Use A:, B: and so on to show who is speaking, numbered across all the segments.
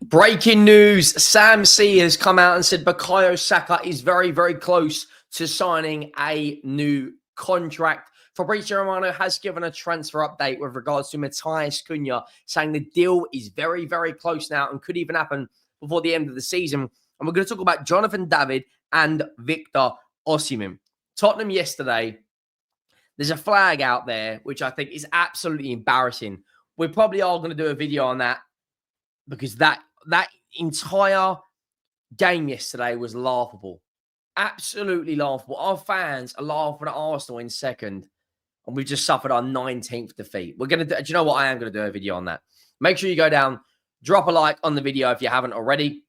A: Breaking news, Sam C has come out and said Bukayo Saka is very, very close to signing a new contract. Fabrizio Romano has given a transfer update with regards to Matheus Cunha, saying the deal is very, very close now and could even happen before the end of the season. And we're going to talk about Jonathan David and Victor Osman. Tottenham yesterday, there's a flag out there, which I think is absolutely embarrassing. We probably are going to do a video on that because that entire game yesterday was laughable. Absolutely laughable. Our fans are laughing at Arsenal in second, and we've just suffered our 19th defeat. We're going to do you know what? I am going to do a video on that. Make sure you go down, drop a like on the video if you haven't already.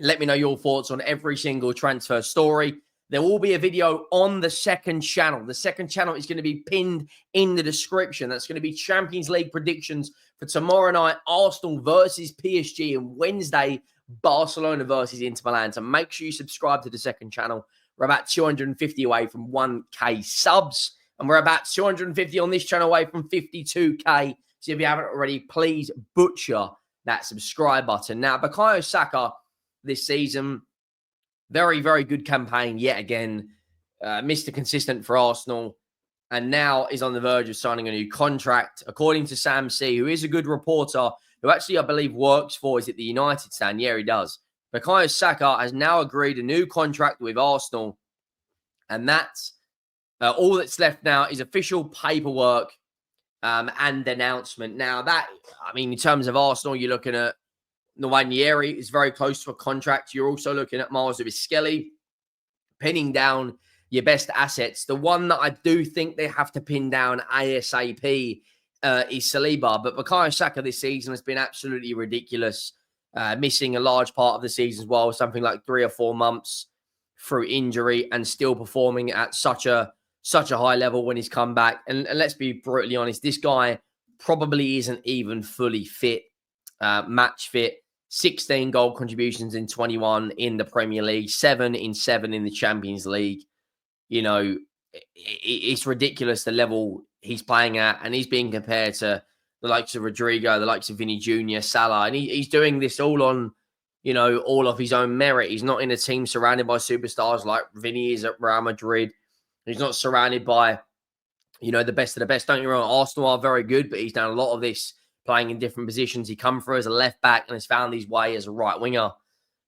A: Let me know your thoughts on every single transfer story. There will be a video on the second channel. The second channel is going to be pinned in the description. That's going to be Champions League predictions for tomorrow night, Arsenal versus PSG, and Wednesday, Barcelona versus Inter Milan. So make sure you subscribe to the second channel. We're about 250 away from 1K subs, and we're about 250 on this channel away from 52K. So if you haven't already, please butcher that subscribe button. Now, Bukayo Saka this season, very, very good campaign yet again. Mr. Consistent for Arsenal, and now is on the verge of signing a new contract. According to Sam C, who is a good reporter, who actually I believe works for, is it the United stand? Yeah, he does. Bukayo Saka has now agreed a new contract with Arsenal, and that's all that's left now is official paperwork and announcement. Now that, I mean, in terms of Arsenal, you're looking at Nwaneri is very close to a contract. You're also looking at Miles Skelly pinning down your best assets. The one that I do think they have to pin down ASAP is Saliba. But Bukayo Saka this season has been absolutely ridiculous, missing a large part of the season as well, something like 3 or 4 months through injury, and still performing at such a high level when he's come back. And let's be brutally honest, this guy probably isn't even fully fit, match fit. 16 goal contributions in 21 in the Premier League, 7 in the Champions League. You know, it's ridiculous the level he's playing at, and he's being compared to the likes of Rodrigo, the likes of Vinny Jr., Salah, and he's doing this all on, you know, all of his own merit. He's not in a team surrounded by superstars like Vinny is at Real Madrid. He's not surrounded by, you know, the best of the best. Don't get me wrong, Arsenal are very good, but he's done a lot of this playing in different positions. He come through as a left back and has found his way as a right winger.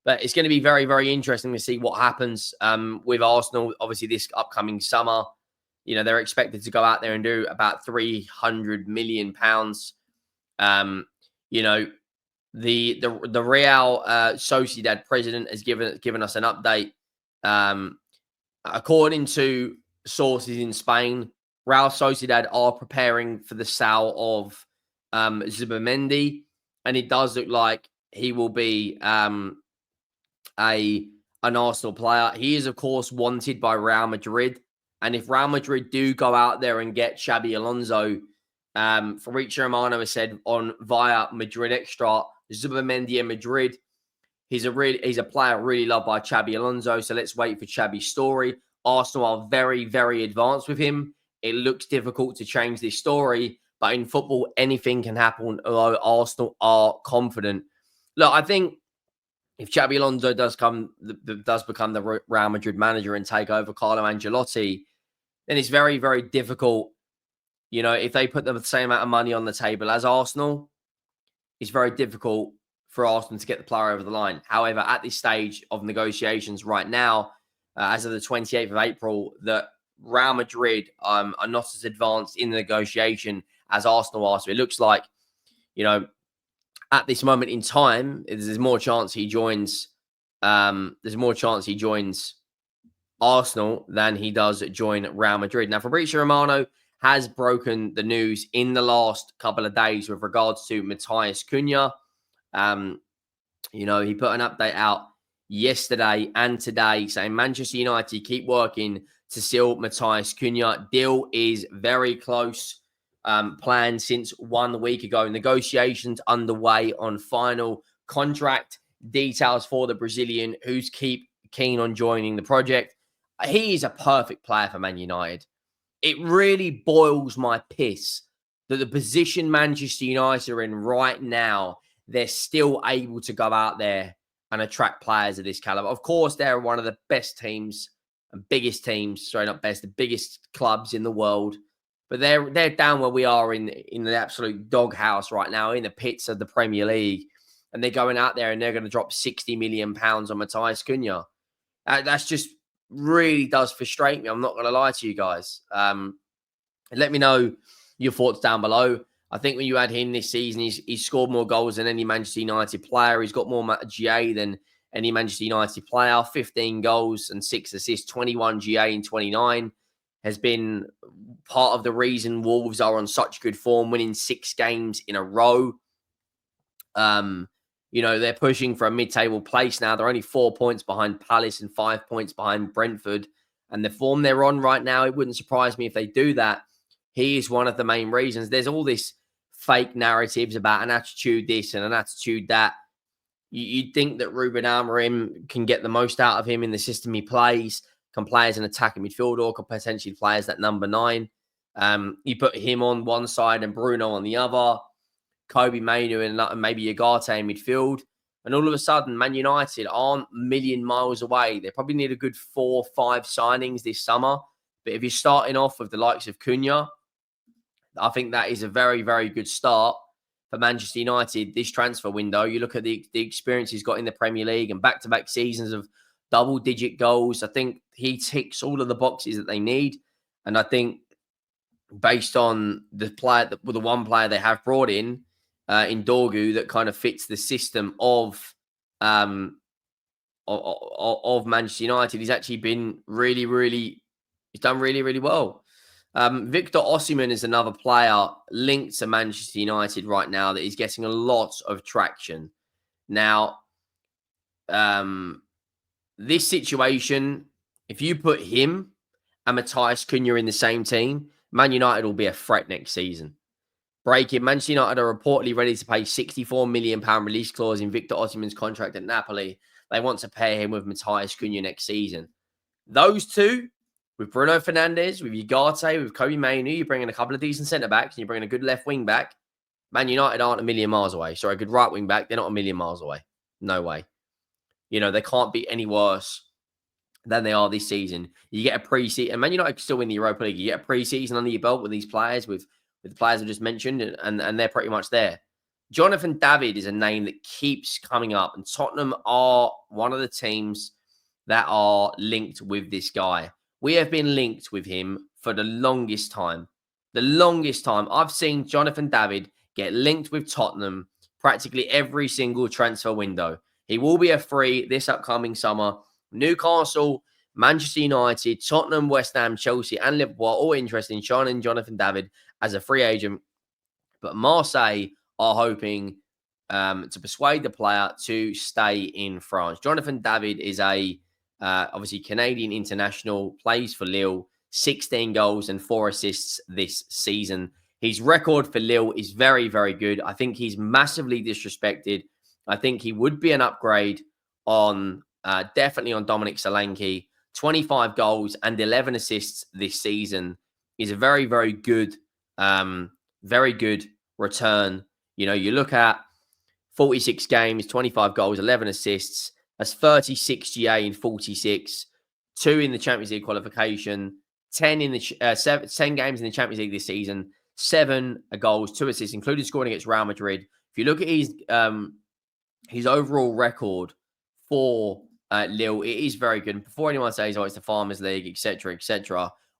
A: But it's going to be very, very interesting to see what happens with Arsenal. Obviously, this upcoming summer, you know, they're expected to go out there and do about £300 million. You know, the Real Sociedad president has given us an update. According to sources in Spain, Real Sociedad are preparing for the sale of Zubimendi, and it does look like he will be an Arsenal player. He is, of course, wanted by Real Madrid, and if Real Madrid do go out there and get Xabi Alonso, Fabrizio Romano has said via Madrid Extra, Zubimendi in Madrid, he's a player really loved by Xabi Alonso. So let's wait for Xabi's story. Arsenal are very, very advanced with him. It looks difficult to change this story, but in football, anything can happen, although Arsenal are confident. Look, I think if Xabi Alonso does become the Real Madrid manager and take over Carlo Ancelotti, then it's very, very difficult. You know, if they put the same amount of money on the table as Arsenal, it's very difficult for Arsenal to get the player over the line. However, at this stage of negotiations right now, as of the 28th of April, that Real Madrid are not as advanced in the negotiation as Arsenal are. So it looks like, you know, at this moment in time, there's more chance he joins. There's more chance he joins Arsenal than he does join Real Madrid. Now, Fabrizio Romano has broken the news in the last couple of days with regards to Matheus Cunha. You know, he put an update out yesterday and today saying Manchester United keep working to seal Matheus Cunha. Deal is very close. Planned since 1 week ago. Negotiations underway on final contract details for the Brazilian, who's keen on joining the project. He is a perfect player for Man United. It really boils my piss that the position Manchester United are in right now, they're still able to go out there and attract players of this caliber. Of course, they're one of the best teams and biggest teams, sorry, not best, the biggest clubs in the world. But they're down where we are in the absolute doghouse right now, in the pits of the Premier League. And they're going out there and they're going to drop £60 million on Matheus Cunha. That's just really does frustrate me. I'm not going to lie to you guys. Let me know your thoughts down below. I think when you add him this season, he's scored more goals than any Manchester United player. He's got more GA than any Manchester United player. 15 goals and 6 assists, 21 GA in 29. Has been part of the reason Wolves are on such good form, winning 6 games in a row. They're pushing for a mid-table place now. They're only 4 points behind Palace and 5 points behind Brentford. And the form they're on right now, it wouldn't surprise me if they do that. He is one of the main reasons. There's all this fake narratives about an attitude this and an attitude that. You'd think that Ruben Amorim can get the most out of him in the system he plays, can play as an attacking midfielder, or can potentially play as that number 9. You put him on one side and Bruno on the other, Kobe Mainu and maybe Ugarte in midfield. And all of a sudden, Man United aren't a million miles away. They probably need a good 4 or 5 signings this summer. But if you're starting off with the likes of Cunha, I think that is a very, very good start for Manchester United this transfer window. You look at the experience he's got in the Premier League and back-to-back seasons of double-digit goals. I think he ticks all of the boxes that they need. And I think based on the one player they have brought in Dorgu, that kind of fits the system of Manchester United, he's actually been he's done really, really well. Victor Osman is another player linked to Manchester United right now that is getting a lot of traction. Now, this situation, if you put him and Matheus Cunha in the same team, Man United will be a threat next season. Breaking, Manchester United are reportedly ready to pay £64 million release clause in Victor Osimhen's contract at Napoli. They want to pair him with Matheus Cunha next season. Those two, with Bruno Fernandes, with Ugarte, with Kobe Mainu, you're bringing a couple of decent centre-backs and you're bringing a good left wing-back. Man United aren't a million miles away. Sorry, a good right wing-back. They're not a million miles away. No way. They can't be any worse than they are this season. You get a pre-season, and Man United can still win the Europa League. You get a pre-season under your belt with these players, with the players I just mentioned, and they're pretty much there. Jonathan David is a name that keeps coming up, and Tottenham are one of the teams that are linked with this guy. We have been linked with him for the longest time. The longest time. I've seen Jonathan David get linked with Tottenham practically every single transfer window. He will be a free this upcoming summer. Newcastle, Manchester United, Tottenham, West Ham, Chelsea, and Liverpool are all interested in signing Jonathan David as a free agent. But Marseille are hoping to persuade the player to stay in France. Jonathan David is obviously Canadian international, plays for Lille, 16 goals and 4 assists this season. His record for Lille is very, very good. I think he's massively disrespected. I think he would be an upgrade on definitely on Dominic Solanke. 25 goals and 11 assists this season is a very, very good return. You look at 46 games, 25 goals, 11 assists. That's 36 GA in 46, 2 in the Champions League qualification, 10 games in the Champions League this season, 7 goals, 2 assists, including scoring against Real Madrid. If you look at his overall record for Lille, it is very good. And before anyone says, it's the Farmers League, etc.,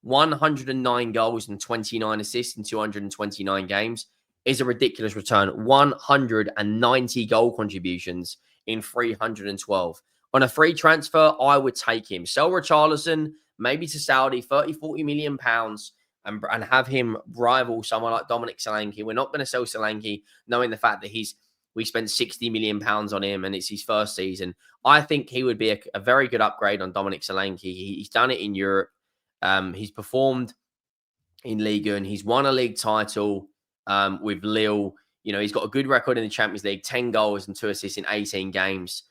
A: 109 goals and 29 assists in 229 games is a ridiculous return. 190 goal contributions in 312. On a free transfer, I would take him. Sell Richarlison, maybe to Saudi, 30-40 million pounds, and have him rival someone like Dominic Solanke. We're not going to sell Solanke knowing the fact that we spent 60 million pounds on him and it's his first season. I think he would be a very good upgrade on Dominic Solanke. He's done it in Europe. He's performed in Liga and he's won a league title with Lille. He's got a good record in the Champions League, 10 goals and 2 assists in 18 games.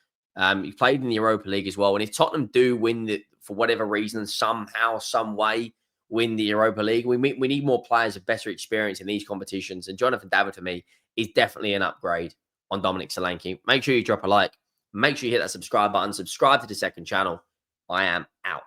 A: He played in the Europa League as well. And if Tottenham do win for whatever reason, somehow, some way, win the Europa League, we need more players of better experience in these competitions. And Jonathan David, for me, is definitely an upgrade. on Dominic Solanke. Make sure you drop a like. Make sure you hit that subscribe button. Subscribe to the second channel. I am out.